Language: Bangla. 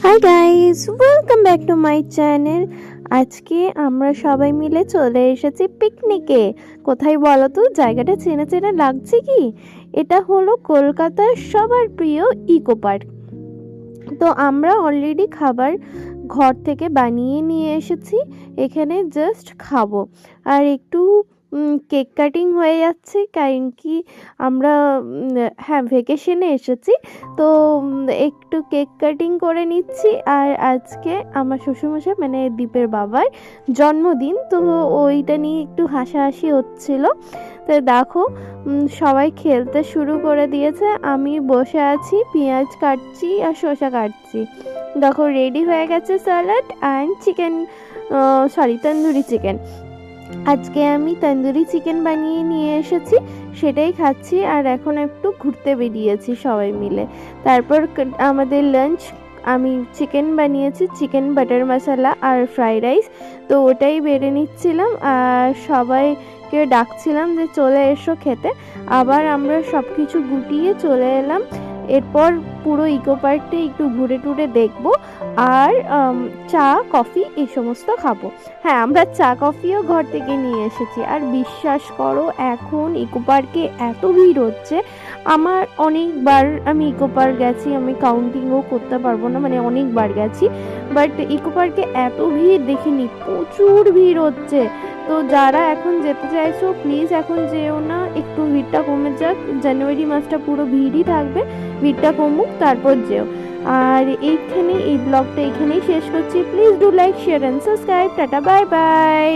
Hi guys, welcome back to my channel. আজকে আমরা সবাই মিলে চলে এসেছি পিকনিকে। কোথায় বলো তো? জায়গাটা চেনা চেনা লাগছে কি? এটা হলো কলকাতার সবার প্রিয় ইকো পার্ক। তো আমরা অলরেডি খাবার ঘর থেকে বানিয়ে নিয়ে এসেছি, এখানে জাস্ট খাবো। আর একটু কেক কাটিং হয়ে যাচ্ছে, কারণ কি আমরা হ্যাঁ ভেকেশনে এসেছি, তো একটু কেক কাটিং করে নিচ্ছি। আর আজকে আমার শ্বশুরমশাই মানে দীপের বাবার জন্মদিন, তো ওইটা নিয়ে একটু হাসাহাসি হচ্ছিল। তো দেখো সবাই খেলতে শুরু করে দিয়েছে, আমি বসে আছি পেঁয়াজ কাটছি আর শসা কাটছি। দেখো রেডি হয়ে গেছে salad and chicken, tandoori chicken. আজকে আমি তন্দুরি চিকেন বানিয়ে নিয়ে এসেছি, সেটাই খাচ্ছি। আর এখন একটু ঘুরতে বেরিয়েছি সবাই মিলে। তারপর আমাদের লাঞ্চ, আমি চিকেন বানিয়েছি, চিকেন বাটার মশলা আর ফ্রাইড রাইস, তো ওটাই বেড়ে নিচ্ছিলাম আর সবাইকে ডাকছিলাম যে চলে এসো খেতে। আবার আমরা সব কিছু গুটিয়ে চলে এলাম। এরপর পুরো ইকো পার্কটা একটু ঘুরে টুরে দেখবো আর চা কফি এই সমস্ত খাবো। হ্যাঁ, আমরা চা কফিও ঘর থেকে নিয়ে এসেছি। আর বিশ্বাস করো এখন ইকো পার্কে এত ভিড় হচ্ছে, আমার অনেকবার আমি ইকো পার্ক গেছি, আমি কাউন্টিংও করতে পারবো না, মানে অনেকবার গেছি, বাট ইকো পার্কে এত ভিড় দেখিনি, প্রচুর ভিড় হচ্ছে। তো যারা এখন যেতে চাইছো প্লিজ এখন যেও না, একটু ভিড়টা কমে যাক, জানুয়ারি মাসটা পুরো ভিড়ই থাকবে, ভিড়টা কমুক তারপর যেও। আর এই ব্লগটা এখানেই শেষ করছি। Please do like, share and subscribe. Tata, bye bye.